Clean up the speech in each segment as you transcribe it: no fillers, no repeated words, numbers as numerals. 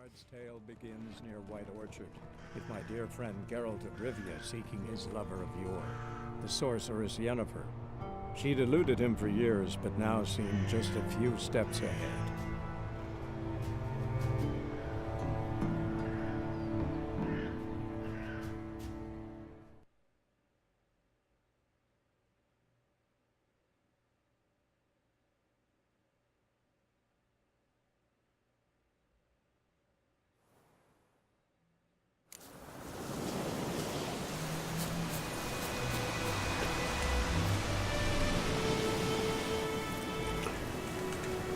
Bard's tale begins near White Orchard, with my dear friend Geralt of Rivia seeking his lover of yore, the sorceress Yennefer. She'd eluded him for years, but now seemed just a few steps ahead.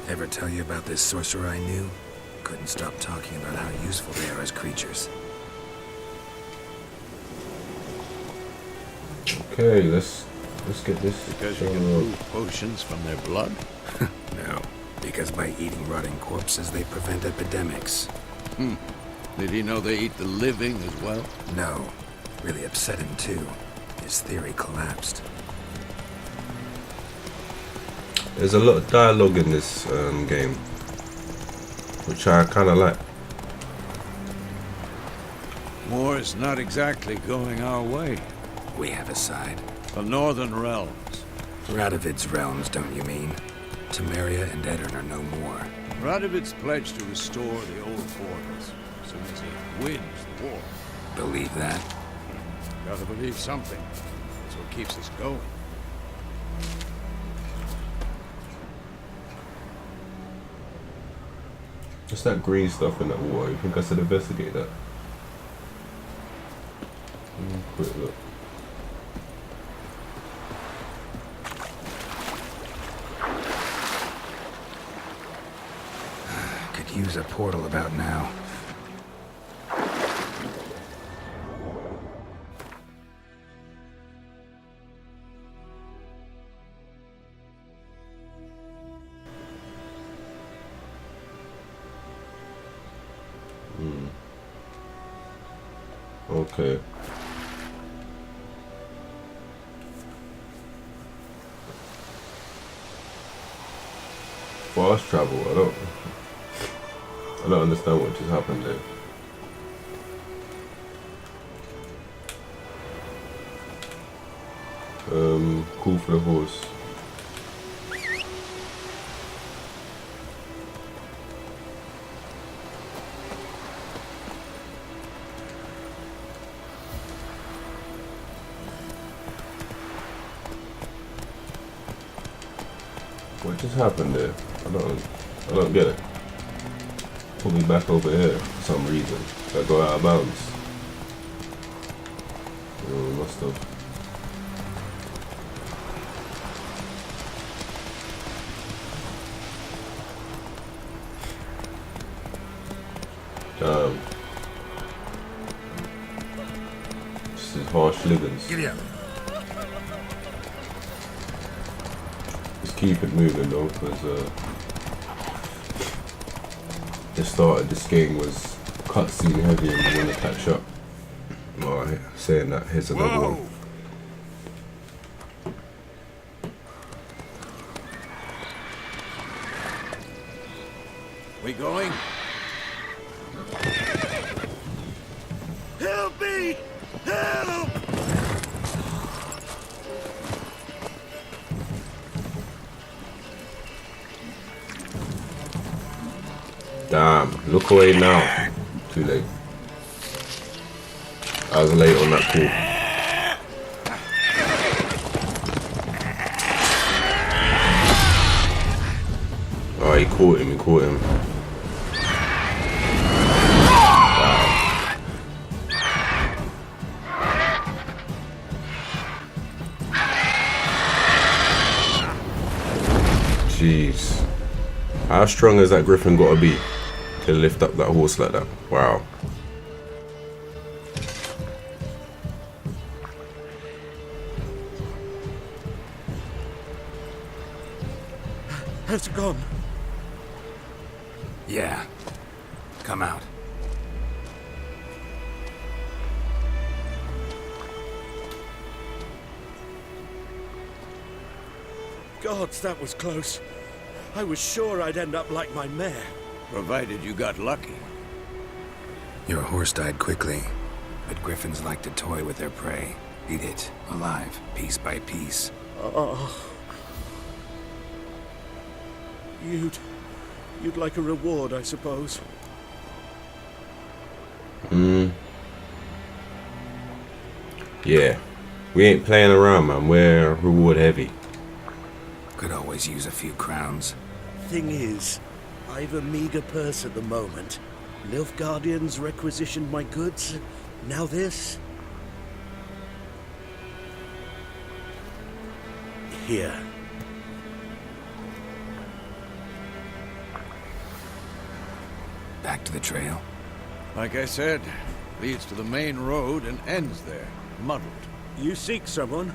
Ever tell you about this sorcerer I knew? Couldn't stop talking about how useful they are as creatures. Okay, let's get this. Because you can brew potions from their blood? No, because by eating rotting corpses, they prevent epidemics. Did he know they eat the living as well? No, really upset him too. His theory collapsed. There's a lot of dialogue in this game, which I kind of like. War's not exactly going our way. We have a side. The Northern Realms. Radovid's realms, don't you mean? Temeria and Edirn are no more. Radovid's pledged to restore the old borders as soon as he wins the war. Believe that? Gotta believe something. That's what keeps us going. What's that green stuff in that water? You think I should investigate that? Quick look. Could use a portal about now. Okay. Fast travel. I don't understand what just happened there. Cool for the horse. What just happened there? I don't get it. Put me back over here for some reason. I go out of bounds. Oh, must have. Damn. This is harsh livings. Giddy up. Keep it moving though, because the start of this game was cutscene heavy and you want to catch up. Alright, saying that, here's another one. We going? Help me! Help! Damn, look away now. Too late. I was late on that call. Oh, he caught him, Wow. Jeez. How strong has that griffin got to be to lift up that horse like that? Wow. Has it gone? Yeah. Come out. Gods, that was close. I was sure I'd end up like my mare. Provided you got lucky. Your horse died quickly, but griffins like to toy with their prey. Eat it, alive, piece by piece. You'd like a reward, I suppose. Yeah. We ain't playing around, man. We're reward heavy. Could always use a few crowns. Thing is, I've a meager purse at the moment. Nilfgaardians requisitioned my goods. Now this. Here. Back to the trail. Like I said, leads to the main road and ends there, muddled. You seek someone?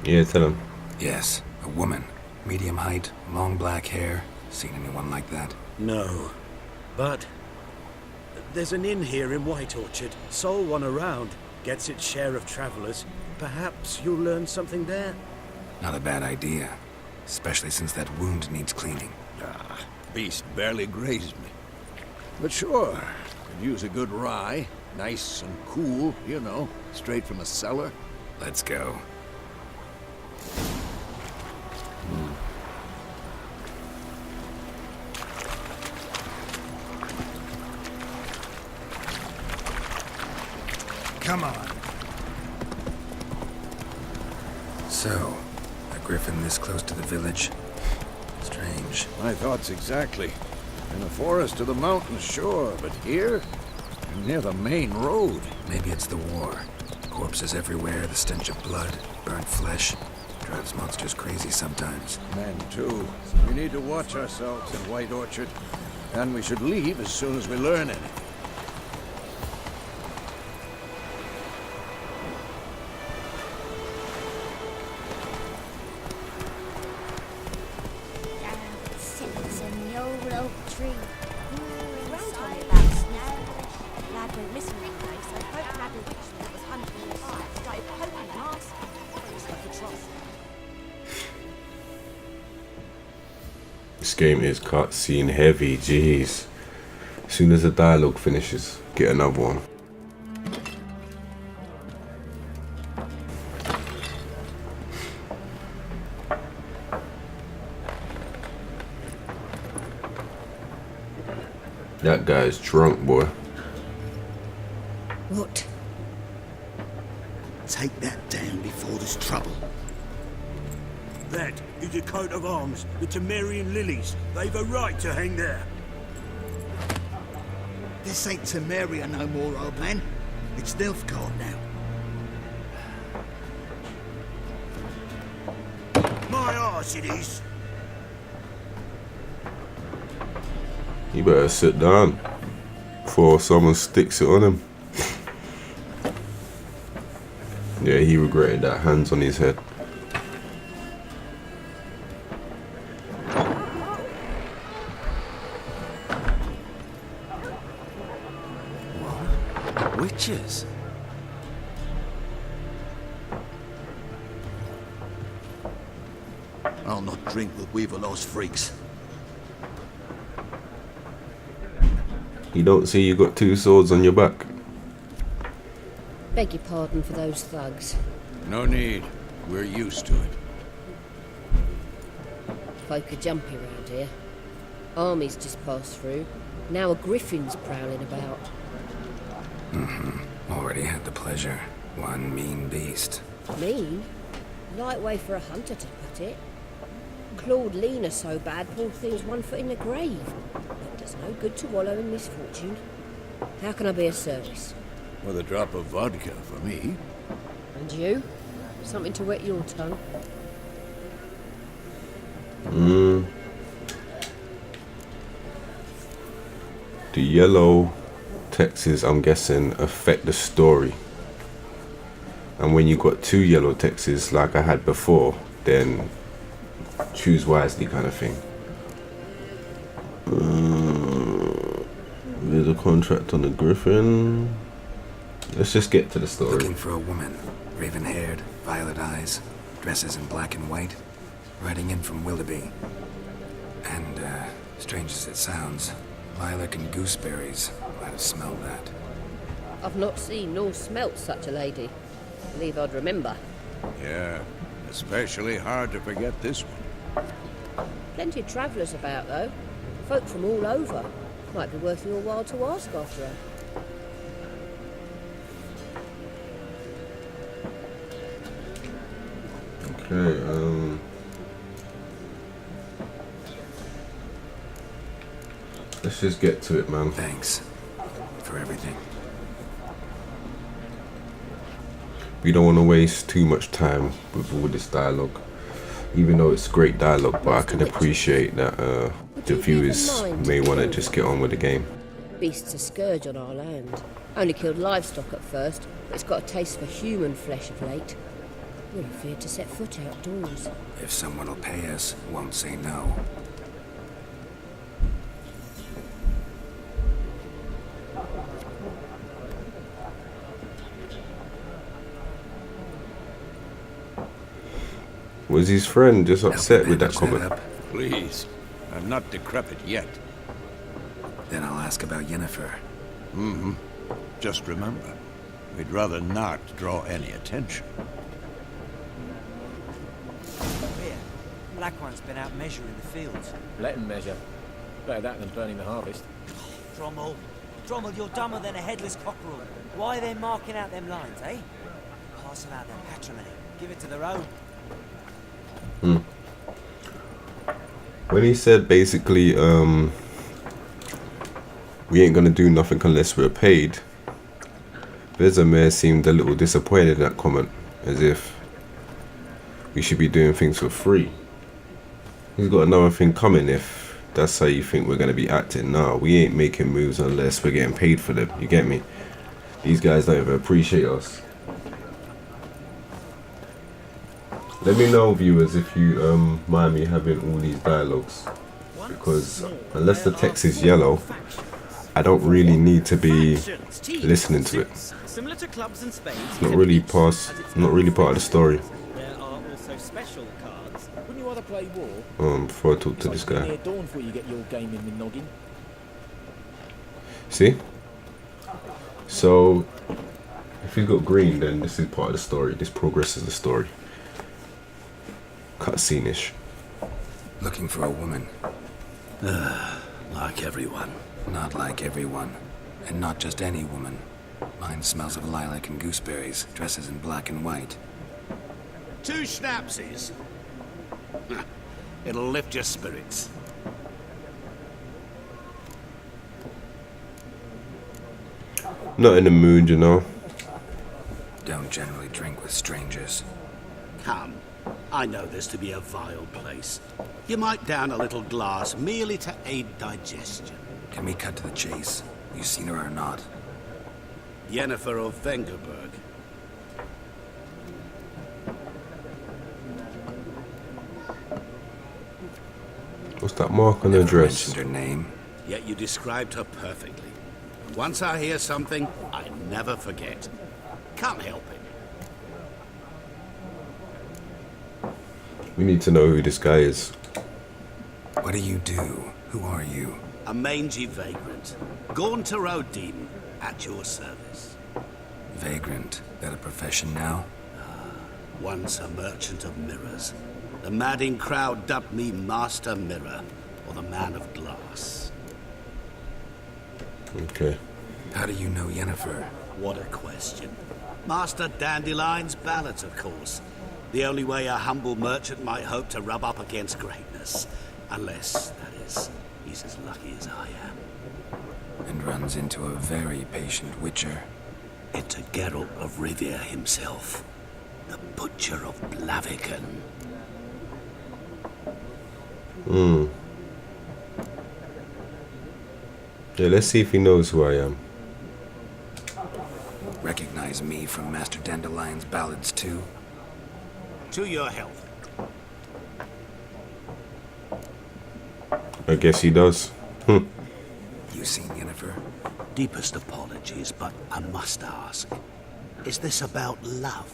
Yeah, tell him. Yes, a woman. Medium height, long black hair. Seen anyone like that? No. But there's an inn here in White Orchard. Sole one around. Gets its share of travelers. Perhaps you'll learn something there? Not a bad idea. Especially since that wound needs cleaning. Beast barely grazed me. But sure, could use a good rye. Nice and cool, you know, straight from a cellar. Let's go. Come on. So, a griffin this close to the village? Strange. My thoughts exactly. In the forest or the mountains, sure, but here? Near the main road. Maybe it's the war. Corpses everywhere, the stench of blood, burnt flesh. Drives monsters crazy sometimes. Men, too. We need to watch ourselves in White Orchard. And we should leave as soon as we learn anything. Sits in the old oak tree. Round on me about snow. Lad went missing one day, so folk lad and witch that was hunting the fire started poking and asking. It's like a trough. This game is cutscene heavy, jeez. As soon as the dialogue finishes, get another one. That guy's drunk, boy. What? Take that down before there's trouble. That is a coat of arms, the Temerian lilies. They've a right to hang there. This ain't Temeria no more, old man. It's Nilfgaard now. My arse it is. You better sit down before someone sticks it on him. Yeah, he regretted that hands on his head. Witches? I'll not drink with Weaverlaw's freaks. You don't see you got two swords on your back. Beg your pardon for those thugs. No need. We're used to it. Folk are jumpy round here. Armies just passed through. Now a griffin's prowling about. Already had the pleasure. One mean beast. Mean? Light way for a hunter to put it. Clawed Lena so bad, poor thing's 1 foot in the grave. But does no good to wallow in misfortune. How can I be of service? With a drop of vodka for me. And you? Something to wet your tongue? The yellow texts, I'm guessing, affect the story. And when you got two yellow texts like I had before, then choose wisely kind of thing. There's a contract on the griffin. Let's just get to the story. Looking for a woman. Raven-haired, violet eyes, dresses in black and white. Riding in from Willoughby. And, Strange as it sounds, lilac and gooseberries might have smelled that. I've not seen nor smelt such a lady. Believe I'd remember. Yeah, especially hard to forget this one. Plenty of travellers about, though. Folk from all over. Might be worth your while to ask after her. Okay, let's just get to it, man. Thanks for everything. We don't want to waste too much time with all this dialogue, even though it's great dialogue, but I can appreciate that the viewers may want to just get on with the game. Beast's a scourge on our land. Only killed livestock at first, but it's got a taste for human flesh of late. We're afraid to set foot outdoors. If someone will pay us, won't say no. Was his friend just upset with that Bandage comment? up. Please, I'm not decrepit yet. Then I'll ask about Yennefer. Just remember, we'd rather not draw any attention. Here, Black One's been out measuring the fields. Let him measure. Better that than burning the harvest. Drommel, you're dumber than a headless cockerel. Why are they marking out them lines, eh? Pass them out their patrimony. Give it to their own. When he said basically, we ain't gonna do nothing unless we're paid, Vesemir seemed a little disappointed in that comment, as if we should be doing things for free. He's got another thing coming if that's how you think we're gonna be acting. Nah, we ain't making moves unless we're getting paid for them, you get me? These guys don't even appreciate us. Let me know, viewers, if you mind me having all these dialogues, because unless the text is yellow, I don't really need to be listening to it. Similar to clubs and spades. It's not really part of the story. There are also special cards. Wouldn't you rather play war? Before I talk to this guy. Near dawn before you get your game in the noggin. See? So, if he's got green, then this is part of the story. This progresses the story. Cutscene-ish. Looking for a woman. Like everyone. Not like everyone. And not just any woman. Mine smells of lilac and gooseberries, dresses in black and white. 2 schnapsies. It'll lift your spirits. Not in the mood, you know. Don't generally drink with strangers. Come. I know this to be a vile place. You might down a little glass merely to aid digestion. Can we cut to the chase? You seen her or not? Yennefer of Vengerberg. What's that mark on her dress? Mentioned her name. Yet you described her perfectly. Once I hear something, I never forget. Can't help it. We need to know who this guy is. What do you do? Who are you? A mangy vagrant. Gaunter Odin, at your service. Vagrant. That a profession now? Once a merchant of mirrors. The madding crowd dubbed me Master Mirror, or the Man of Glass. Okay. How do you know Yennefer? What a question. Master Dandelion's ballads, of course. The only way a humble merchant might hope to rub up against greatness. Unless, that is, he's as lucky as I am. And runs into a very patient witcher. Into Geralt of Rivia himself. The Butcher of Blaviken. Yeah, let's see if he knows who I am. Recognize me from Master Dandelion's ballads too? To your health. I guess he does. You seen Yennefer? Deepest apologies, but I must ask. Is this about love?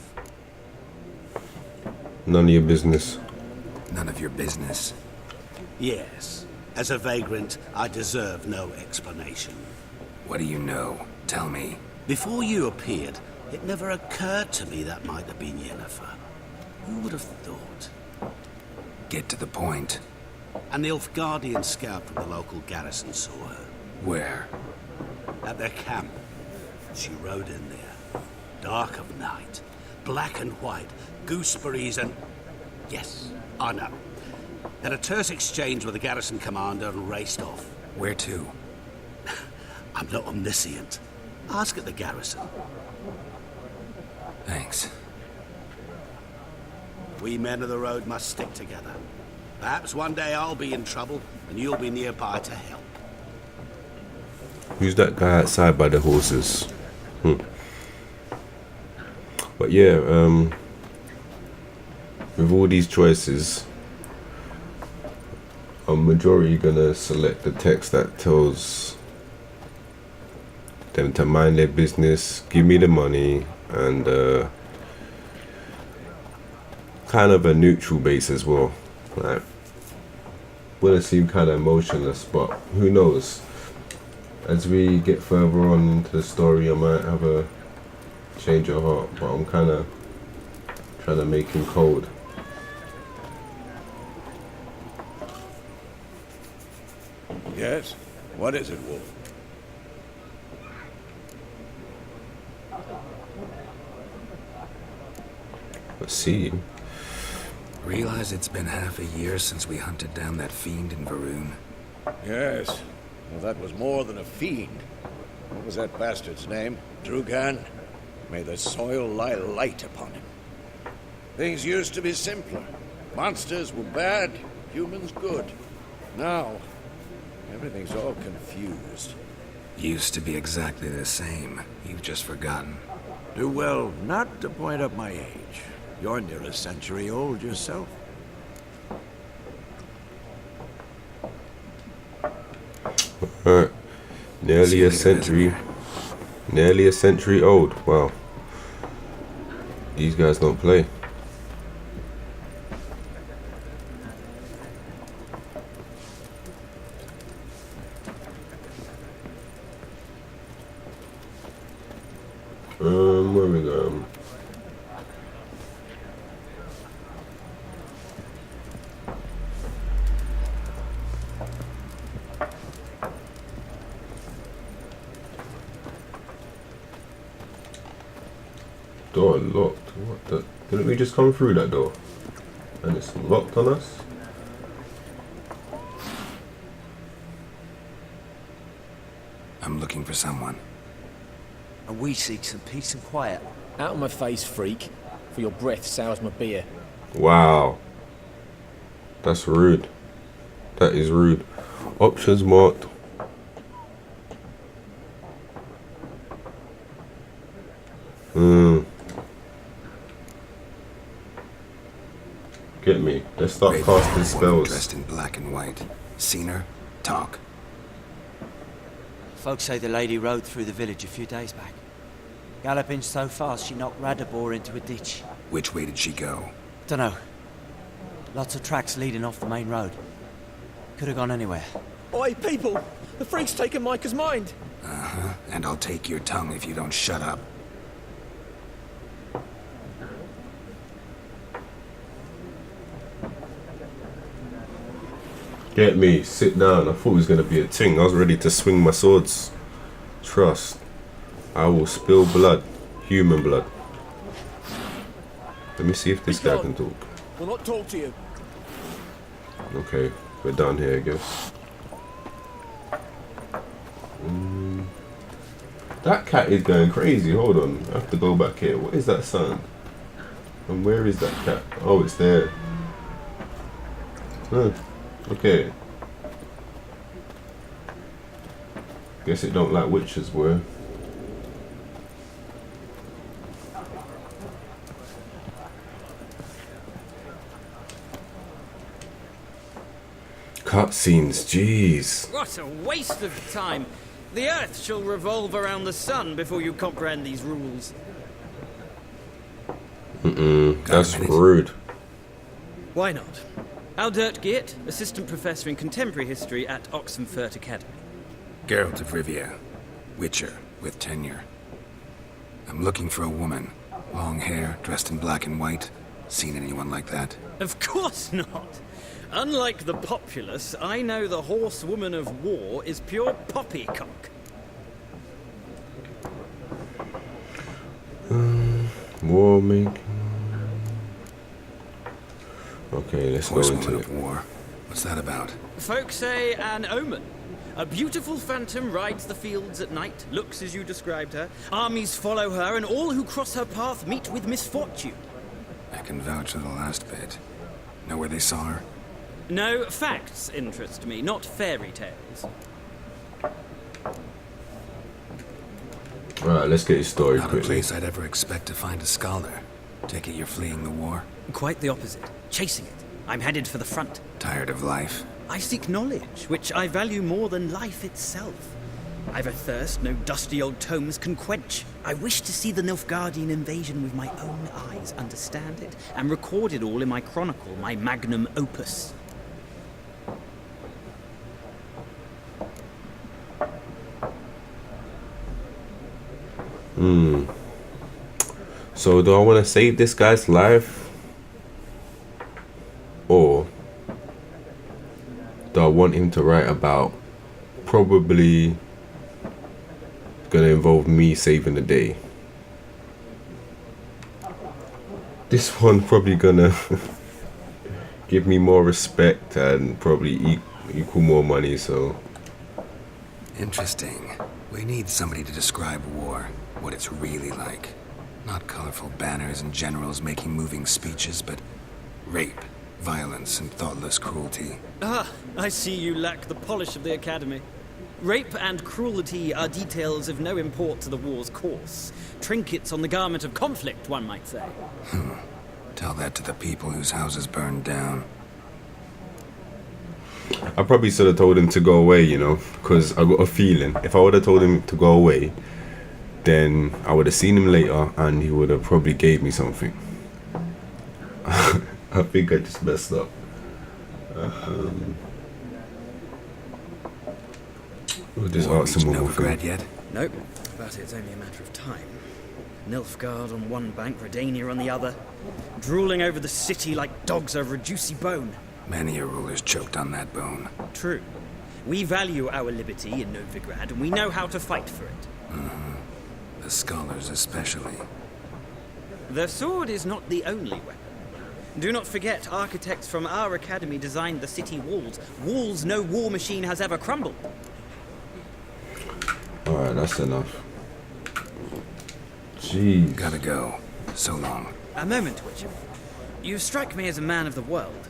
None of your business. None of your business. Yes. As a vagrant, I deserve no explanation. What do you know? Tell me. Before you appeared, it never occurred to me that might have been Yennefer. Who would have thought? Get to the point. An Nilfgaardian scout from the local garrison saw her. Where? At their camp. She rode in there. Dark of night. Black and white. Gooseberries and... Yes, I know. Had a terse exchange with the garrison commander and raced off. Where to? I'm not omniscient. Ask at the garrison. Thanks. We men of the road must stick together. Perhaps one day I'll be in trouble and you'll be nearby to help. Who's that guy outside by the horses? But yeah, with all these choices, I'm majority gonna select the text that tells them to mind their business, give me the money, and kind of a neutral base as well. Like, wanna seem kind of emotionless, but who knows? As we get further on into the story, I might have a change of heart, but I'm kind of trying to make him cold. Yes? What is it, Wolf? Let's see. Realize it's been half a year since we hunted down that fiend in Varun. Yes. Well, that was more than a fiend. What was that bastard's name? Drugan? May the soil lie light upon him. Things used to be simpler. Monsters were bad, humans good. Now, everything's all confused. Used to be exactly the same. You've just forgotten. Do well not to point up my age. You're near a century old yourself. Nearly a century. Nearly a century old. Wow. These guys don't play. Where we going? Door locked. What the? Didn't we just come through that door? And it's locked on us? I'm looking for someone. And we seek some peace and quiet. Out of my face, freak. For your breath sours my beer. Wow. That's rude. That is rude. Options marked. Get me. Let's start Raven, casting woman spells. dressed in black and white. Seen her? Talk. Folks say the lady rode through the village a few days back. Galloping so fast she knocked Radabor into a ditch. Which way did she go? Dunno. Lots of tracks leading off the main road. Could have gone anywhere. Oi, people! The freak's taken Micah's mind! Uh-huh. And I'll take your tongue if you don't shut up. Get me. Sit down. I thought it was going to be a ting. I was ready to swing my swords. Trust. I will spill blood. Human blood. Let me see if this guy can talk. We'll not talk to you. Okay. We're down here, I guess. That cat is going crazy. Hold on. I have to go back here. What is that sound? And where is that cat? Oh, it's there. Huh. Okay. Guess it don't like witches, boy. Cutscenes, jeez. What a waste of time. The Earth shall revolve around the sun before you comprehend these rules. That's rude. Why not? Aldert Geert, Assistant Professor in Contemporary History at Oxenfurt Academy. Geralt of Rivia, Witcher with tenure. I'm looking for a woman. Long hair, dressed in black and white. Seen anyone like that? Of course not. Unlike the populace, I know the horsewoman of war is pure poppycock. War making. Okay, let's go Horsewoman into of it. war. What's that about? Folk say an omen. A beautiful phantom rides the fields at night, looks as you described her. Armies follow her, and all who cross her path meet with misfortune. I can vouch for the last bit. Know where they saw her? No, facts interest me, not fairy tales. Alright, let's get his story Not a quickly. place I'd ever expect to find a scholar. Take it you're fleeing the war? Quite the opposite. Chasing it. I'm headed for the front. Tired of life? I seek knowledge, which I value more than life itself. I've a thirst no dusty old tomes can quench. I wish to see the Nilfgaardian invasion with my own eyes, understand it, and record it all in my chronicle, my magnum opus. So do I want to save this guy's life? Or do I want him to write about probably gonna involve me saving the day? This one probably gonna give me more respect and probably equal more money, so Interesting. We need somebody to describe war, what it's really like. Not colorful banners and generals making moving speeches, but rape, violence, and thoughtless cruelty. Ah, I see you lack the polish of the Academy. Rape and cruelty are details of no import to the war's course. Trinkets on the garment of conflict, one might say. Tell that to the people whose houses burned down. I probably should have told him to go away, you know, because I got a feeling if I would have told him to go away, then I would have seen him later and he would have probably gave me something. I think I just messed up. We'll just ask him one more thing. Novigrad yet? Nope, but it's only a matter of time. Nilfgaard on one bank, Redania on the other, drooling over the city like dogs over a juicy bone. Many a ruler's choked on that bone. True. We value our liberty in Novigrad, and we know how to fight for it. The scholars especially. The sword is not the only weapon. Do not forget, architects from our academy designed the city walls. Walls no war machine has ever crumbled. Alright, that's enough. Jeez. Gotta go. So long. A moment, Witcher. You strike me as a man of the world.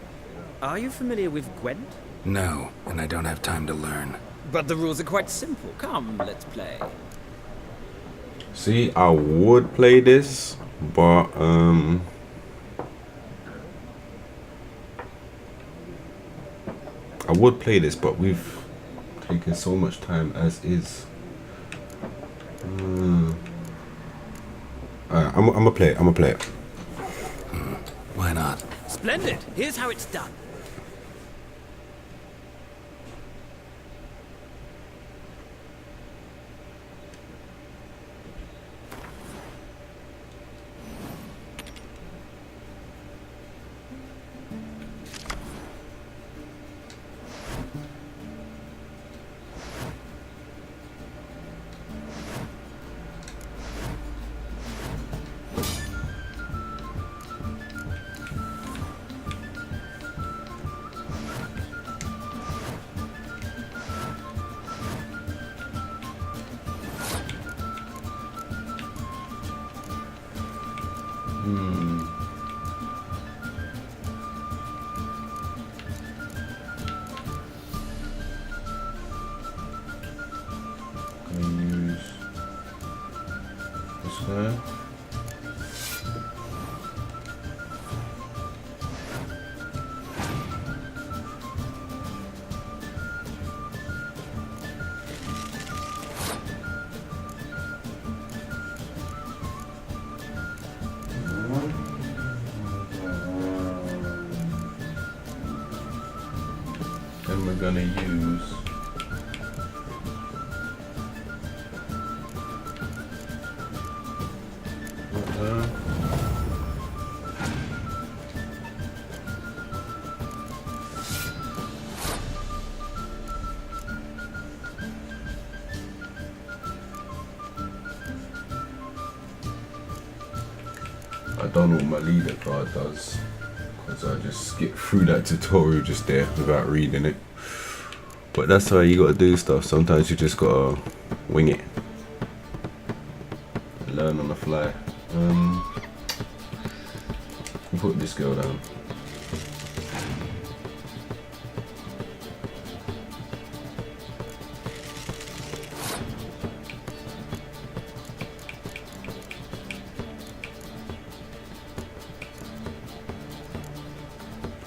Are you familiar with Gwent? No, and I don't have time to learn. But the rules are quite simple. Come, let's play. See, I would play this, but I would play this, but we've taken so much time as is. Alright, I'm gonna play it. I'm gonna play it. Why not? Splendid. Here's how it's done. Use this guy. gonna use I don't know what my leader card does, because I just skipped through that tutorial just there without reading it. But that's how you gotta do stuff. Sometimes you just gotta wing it. Learn on the fly. Put this girl down.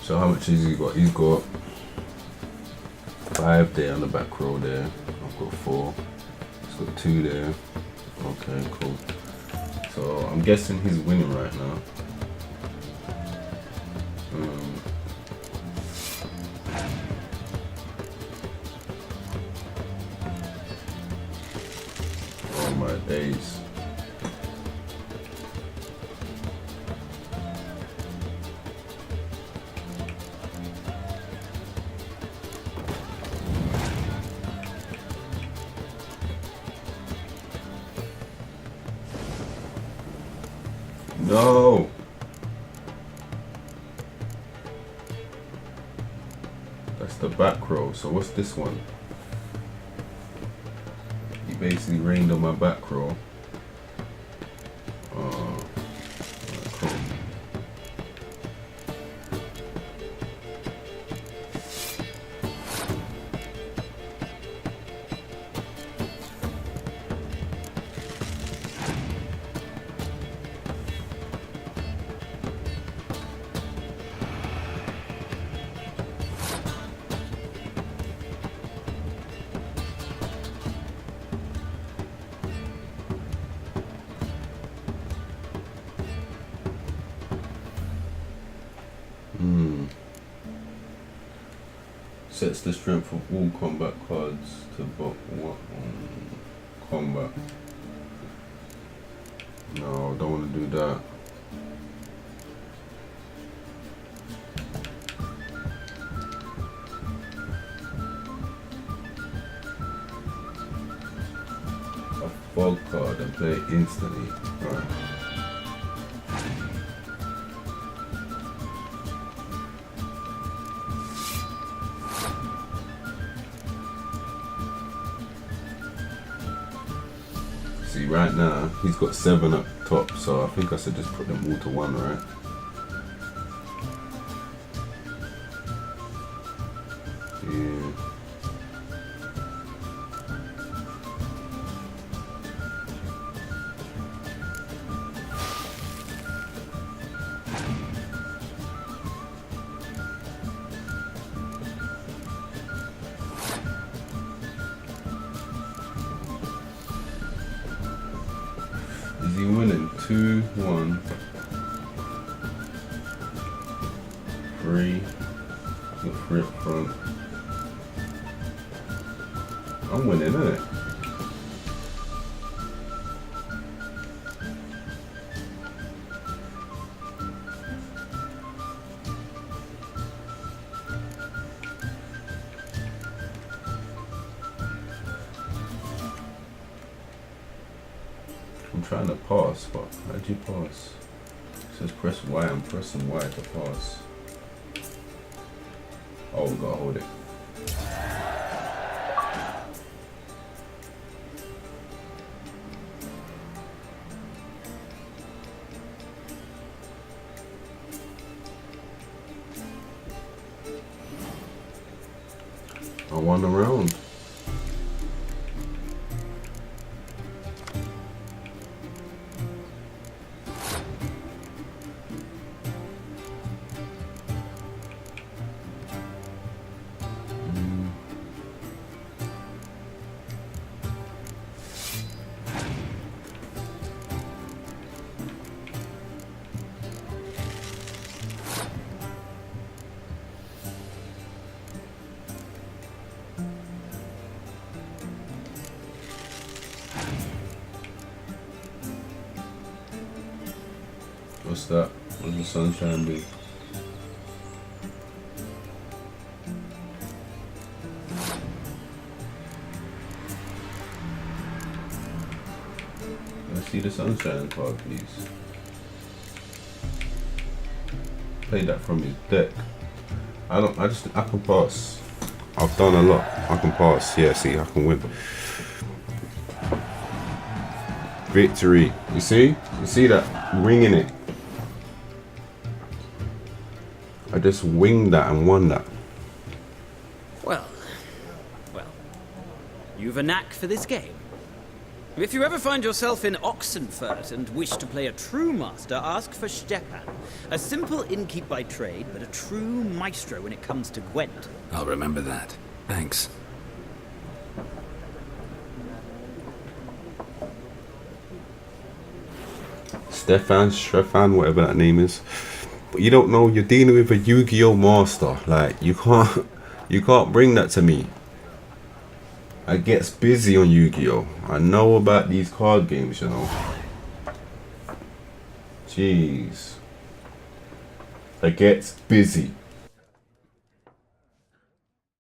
So how much has he got? He's got 5 there on the back row there. I've got 4. He's got 2 there. Okay, cool. So I'm guessing he's winning right now. Oh my days. No. That's the back row. So what's this one? He basically rained on my back row. Cool. Sets the strength of all combat cards to but what combat. No, don't want to do that. A fog card and play it instantly. Right. See, right now he's got 7 up top, so I think I should just put them all to 1, right? Yeah. Is he winning? 2, 1, 3. Got 3 up front. I'm winning, isn't it? I'm trying to pass, but how do you pass? It says press Y, I'm pressing Y to pass. Oh, we gotta hold it. I won the round. What's that? What does the sunshine do? Let's see the sunshine card, please. Play that from his deck. I can pass. I've done a lot. I can pass. Yeah, see, I can win. Victory. You see? You see that? Winging it. I just winged that and won that. Well, you've a knack for this game. If you ever find yourself in Oxenfurt and wish to play a true master, ask for Stepan. A simple innkeep by trade, but a true maestro when it comes to Gwent. I'll remember that. Thanks. Stefan, whatever that name is. But you don't know, you're dealing with a Yu-Gi-Oh master. Like, you can't bring that to me. I gets busy on Yu-Gi-Oh. I know about these card games, you know. Jeez. I gets busy.